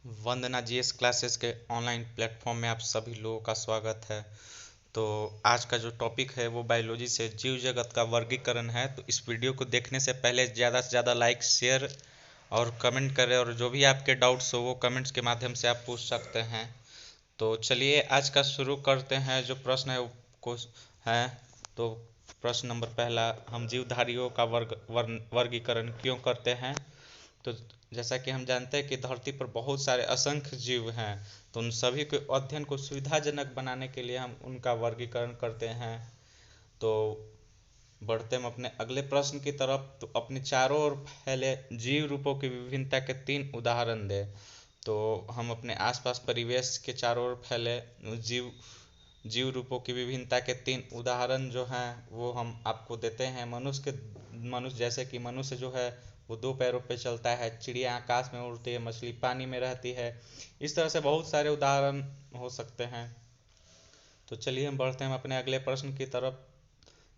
वंदना GS classes के online platform में आप सभी लोगों का स्वागत है। तो आज का जो टॉपिक है वो बायोलॉजी से जीव जगत का वर्गीकरण है। तो इस वीडियो को देखने से पहले ज़्यादा से ज़्यादा लाइक शेयर और कमेंट करें, और जो भी आपके डाउट्स हो वो कमेंट्स के माध्यम से आप पूछ सकते हैं। तो चलिए आज का शुरू करते हैं। जो प्रश्न है वो है। तो प्रश्न नंबर पहला, हम जीवधारियों का वर्गीकरण क्यों करते हैं। तो जैसा कि हम जानते हैं कि धरती पर बहुत सारे असंख्य जीव हैं, तो उन सभी के अध्ययन को सुविधाजनक बनाने के लिए हम उनका वर्गीकरण करते हैं। तो बढ़ते हम अपने अगले प्रश्न की तरफ। तो अपने चारों ओर फैले जीव रूपों की विभिन्नता के 3 उदाहरण दें। तो हम अपने आसपास परिवेश के चारों ओर फैले जीव जीव रूपों की विभिन्नता के 3 उदाहरण जो हैं वो हम आपको देते हैं। मनुष्य जैसे कि मनुष्य जो है वो 2 पैरों पे चलता है, चिड़िया आकाश में उड़ती है, मछली पानी में रहती है। इस तरह से बहुत सारे उदाहरण हो सकते हैं। तो चलिए हम बढ़ते हैं अपने अगले प्रश्न की तरफ।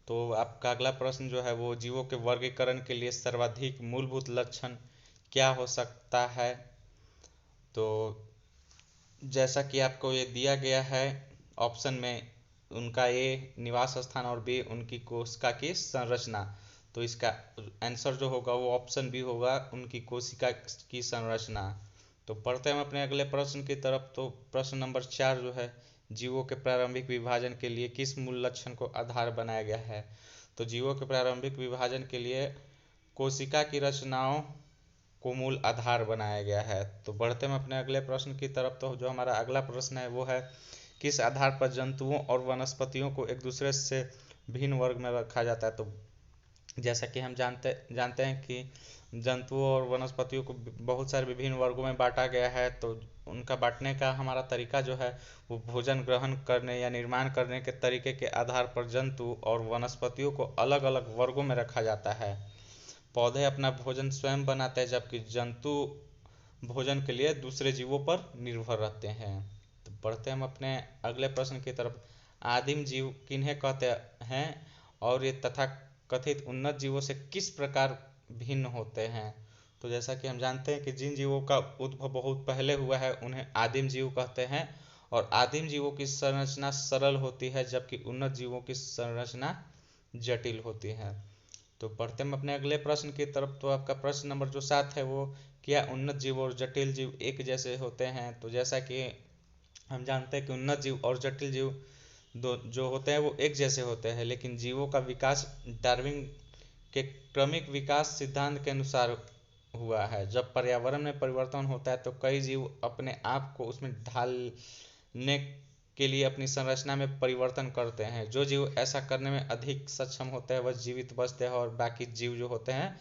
तो आपका अगला प्रश्न जो है वो जीवों के वर्गीकरण के लिए सर्वाधिक मूलभूत लक्षण क्या हो सकता है। तो जैसा कि आपको ये दिया गया है ऑप्शन में, उनका ए निवास स्थान और बी उनकी कोशिका की संरचना। तो इसका आंसर जो होगा वो ऑप्शन बी होगा, उनकी कोशिका की संरचना। तो पढ़ते हैं हम अपने अगले प्रश्न की तरफ। तो प्रश्न नंबर 4 जो है, जीवों के प्रारंभिक विभाजन के लिए किस मूल लक्षण को आधार बनाया गया है। तो जीवों के प्रारंभिक विभाजन के लिए कोशिका की रचनाओं को मूल आधार बनाया गया है। तो बढ़ते हम अपने अगले प्रश्न की तरफ। तो जो हमारा अगला प्रश्न है वो है, किस आधार पर जंतुओं और वनस्पतियों को एक दूसरे से भिन्न वर्ग में रखा जाता है। तो जैसा कि हम जानते हैं कि जंतुओं और वनस्पतियों को बहुत सारे विभिन्न वर्गों में बांटा गया है। तो उनका बांटने का हमारा तरीका जो है वो भोजन ग्रहण करने या निर्माण करने के तरीके के आधार पर जंतु और वनस्पतियों को अलग अलग वर्गों में रखा जाता है। पौधे अपना भोजन स्वयं बनाते हैं, जबकि जंतु भोजन के लिए दूसरे जीवों पर निर्भर रहते हैं। तो बढ़ते हम अपने अगले प्रश्न की तरफ। आदिम जीव किन्हें कहते हैं और ये तथा कथित उन्नत जीवों से किस प्रकार भिन्न होते हैं। तो जैसा कि हम जानते हैं कि जिन जीवों का उद्भव बहुत पहले हुआ है उन्हें आदिम जीव कहते हैं, और आदिम जीवों की संरचना सरल होती है, जबकि उन्नत जीवों की संरचना जटिल होती है। तो बढ़ते हम अपने अगले प्रश्न की तरफ। तो आपका प्रश्न नंबर जो 7 है वो, क्या उन्नत जीव और जटिल जीव एक जैसे होते हैं। तो जैसा कि हम जानते हैं कि उन्नत जीव और जटिल जीव दो जो होते हैं वो एक जैसे होते हैं, लेकिन जीवों का विकास डार्विन के क्रमिक विकास सिद्धांत के अनुसार हुआ है। जब पर्यावरण में परिवर्तन होता है तो कई जीव अपने आप को उसमें ढालने के लिए अपनी संरचना में परिवर्तन करते हैं। जो जीव ऐसा करने में अधिक सक्षम होते हैं वह जीवित बचते हैं, और बाकी जीव जो होते हैं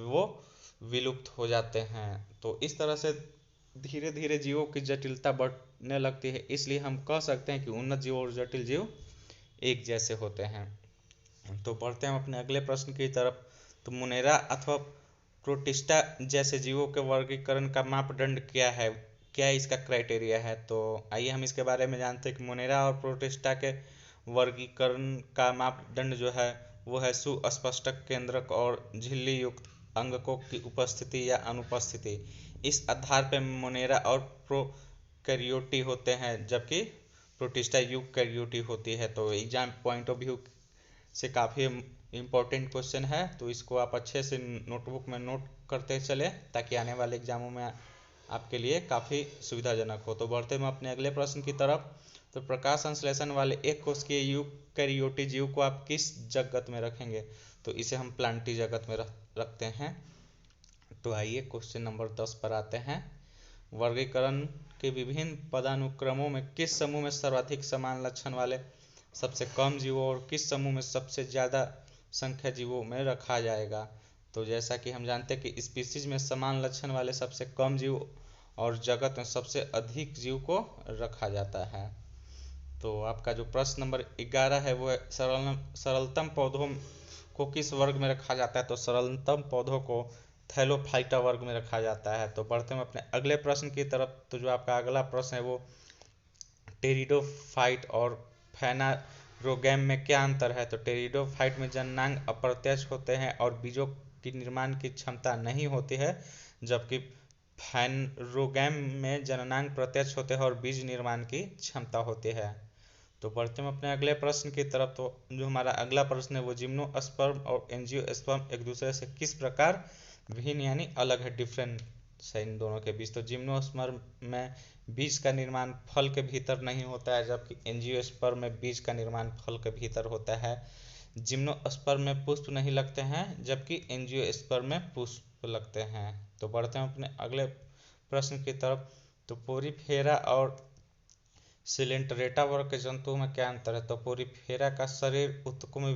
वो विलुप्त हो जाते हैं। तो इस तरह से धीरे धीरे जीवों की जटिलता बढ़ने लगती है, इसलिए हम कह सकते हैं कि उन्नत जीव और जटिल जीव एक जैसे होते हैं। तो बढ़ते हैं हम अपने अगले प्रश्न की तरफ। तो मुनेरा अथवा प्रोटिस्टा जैसे जीवों के वर्गीकरण का मापदंड क्या है, क्या इसका क्राइटेरिया है। तो आइए हम इसके बारे में जानते हैं कि मुनेरा और प्रोटिस्टा के वर्गीकरण का मापदंड जो है वो है सुस्पष्टक केंद्रक और झिल्ली युक्त अंगकों की उपस्थिति या अनुपस्थिति। इस आधार पर मोनेरा और प्रोकैरियोटी होते हैं, जबकि प्रोटिस्टा यूकैरियोटी होती है। तो एग्जाम पॉइंट ऑफ व्यू से काफ़ी इम्पोर्टेंट क्वेश्चन है, तो इसको आप अच्छे से नोटबुक में नोट करते चले ताकि आने वाले एग्जामों में आपके लिए काफ़ी सुविधाजनक हो। तो बढ़ते हम अपने अगले प्रश्न की तरफ। तो प्रकाश संश्लेषण वाले एक कोश के यूकैरियोटी जीव को आप किस जगत में रखेंगे। तो इसे हम प्लांटी जगत में रखते हैं। तो आइए क्वेश्चन नंबर 10 पर आते हैं। वर्गीकरण के विभिन्न पदानुक्रमों में किस समूह में सर्वाधिक समान लक्षण वाले सबसे कम जीवों और किस समूह में सबसे ज़्यादा संख्या जीवों में रखा जाएगा। तो जैसा कि हम जानते हैं कि स्पीसीज में समान लक्षण वाले सबसे कम जीव और जगत में सबसे अधिक जीव को रखा जाता है। तो आपका जो प्रश्न नंबर 11 है वो है, सरलतम पौधों को किस वर्ग में रखा जाता है। तो सरलतम पौधों को थैलोफाइटा वर्ग में रखा जाता है। तो बढ़ते हैं अपने अगले प्रश्न की तरफ। तो जो आपका अगला प्रश्न है वो, टेरिडोफाइट और फेनारोगैम में क्या अंतर है। तो टेरिडोफाइट में जननांग अप्रत्यक्ष होते हैं और बीजों की निर्माण की क्षमता नहीं होती है, जबकि फाइनरोगैम में जननांग प्रत्यक्ष होते हैं और बीज निर्माण की क्षमता होती है। तो बढ़ते हम अपने अगले प्रश्न की तरफ। तो जो हमारा अगला प्रश्न है वो जिम्नोस्पर्म और एंजियोस्पर्म एक दूसरे से किस प्रकार भिन्न यानी अलग है, डिफरेंस है इन दोनों के बीच। तो जिम्नोस्पर्म में बीज का निर्माण फल के भीतर नहीं होता है, जबकि एंजियोस्पर्म में बीज का निर्माण फल के भीतर होता है। जिम्नोस्पर्म में पुष्प नहीं लगते हैं, जबकि एंजियोस्पर्म में पुष्प लगते हैं। तो बढ़ते हैं अपने अगले प्रश्न की तरफ। तो पोरीफेरा और सिलेंट्रेटा वर्ग के जंतुओं में क्या अंतर है। तो पोरीफेरा का शरीर ऊतकों में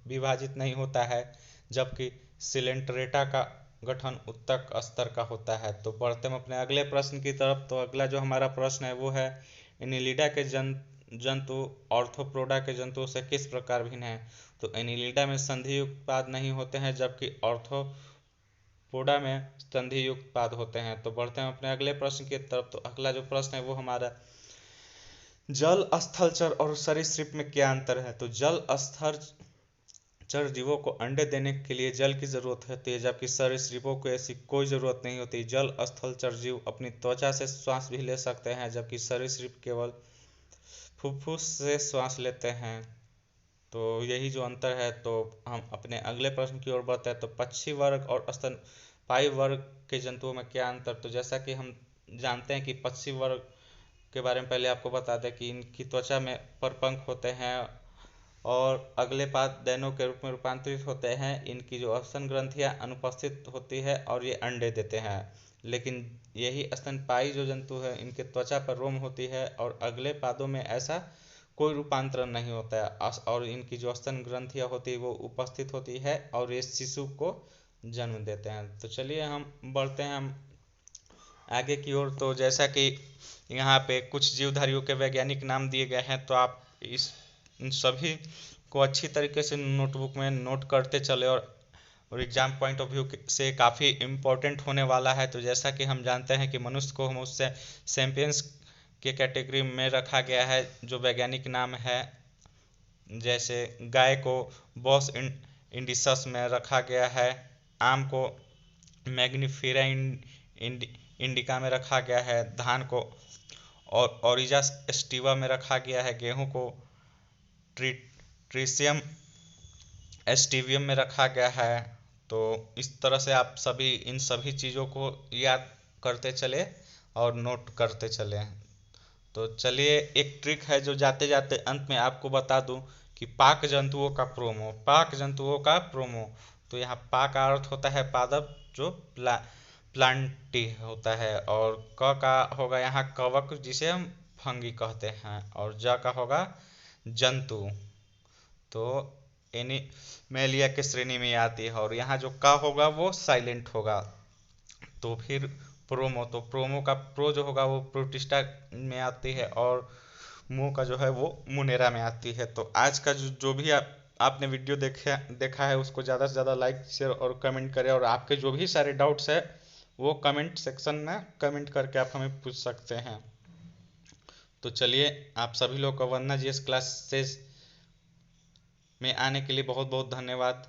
विभाजित नहीं होता है, जबकि सिलेंट्रेटा का गठन ऊतक स्तर का होता है। तो बढ़ते हम अपने अगले प्रश्न की तरफ। तो अगला जो हमारा प्रश्न है वो है एनिलिडा के जंतु ऑर्थोपोडा के जंतुओं से किस प्रकार भिन्न है। तो एनिलिडा में संधि युक्त पाद नहीं होते हैं, जबकि ऑर्थोपोडा में संधि युक्त पाद होते हैं। तो बढ़ते हैं अपने अगले प्रश्न की तरफ। तो अगला जो प्रश्न है वो हमारा जल स्थलचर और सरीसृप में क्या अंतर है। तो जल स्थलचर जीवों को अंडे देने के लिए जल की जरूरत होती है, जबकि सरीसृपों को ऐसी कोई जरूरत नहीं होती। जल स्थलचर जीव अपनी त्वचा से श्वास भी ले सकते हैं, जबकि सरीसृप केवल फुफ्फुस से श्वास लेते हैं। तो यही जो अंतर है। तो हम अपने अगले प्रश्न की ओर बढ़ते हैं। तो पक्षी वर्ग और स्तनपायी वर्ग के जंतुओं में क्या अंतर। तो जैसा कि हम जानते हैं कि पक्षी वर्ग के बारे में पहले आपको बता दें कि इनकी त्वचा में परपंख होते हैं और अगले पाद दैनों के रूप में रूपांतरित होते हैं। इनकी जो स्तन ग्रंथियां अनुपस्थित होती है और ये अंडे देते हैं। लेकिन यही स्तनपायी जो जंतु है इनके त्वचा पर रोम होती है और अगले पादों में ऐसा कोई रूपांतरण नहीं होता है और इनकी जो स्तन ग्रंथियां होती है वो उपस्थित होती है और ये शिशु को जन्म देते हैं। तो चलिए हम बढ़ते हैं हम आगे की ओर। तो जैसा कि यहाँ पे कुछ जीवधारियों के वैज्ञानिक नाम दिए गए हैं, तो आप इन सभी को अच्छी तरीके से नोटबुक में नोट करते चले और एग्जाम पॉइंट ऑफ व्यू से काफ़ी इम्पोर्टेंट होने वाला है। तो जैसा कि हम जानते हैं कि मनुष्य को हम उससे सैपियंस के कैटेगरी में रखा गया है। जो वैज्ञानिक नाम है, जैसे गाय को बॉस इंडिसस में रखा गया है, आम को मैग्नीफेरा इंडिका में रखा गया है, धान को और ओरिजा एस्टिवा में रखा गया है, गेहूं को ट्रिसियम एस्टिवियम में रखा गया है। तो इस तरह से आप इन सभी चीज़ों को याद करते चले और नोट करते चले। तो चलिए एक ट्रिक है जो जाते जाते अंत में आपको बता दूं कि पाक जंतुओं का प्रोमो। तो यहाँ पा का अर्थ होता है पादप, जो प्लांटी होता है, और क का होगा यहाँ कवक जिसे हम फंगी कहते हैं, और ज का होगा जंतु। तो एनिमेलिया के श्रेणी में आती है, और यहाँ जो का होगा वो साइलेंट होगा। तो फिर प्रोमो, तो प्रोमो का प्रो जो होगा वो प्रोटिस्टा में आती है और मो का जो है वो मुनेरा में आती है। तो आज का जो भी आपने वीडियो देखा है उसको ज़्यादा से ज़्यादा लाइक शेयर और कमेंट करें, और आपके जो भी सारे डाउट्स है वो कमेंट सेक्शन में कमेंट करके आप हमें पूछ सकते हैं। तो चलिए आप सभी लोग को वंदना जीएस क्लासेस में आने के लिए बहुत बहुत धन्यवाद।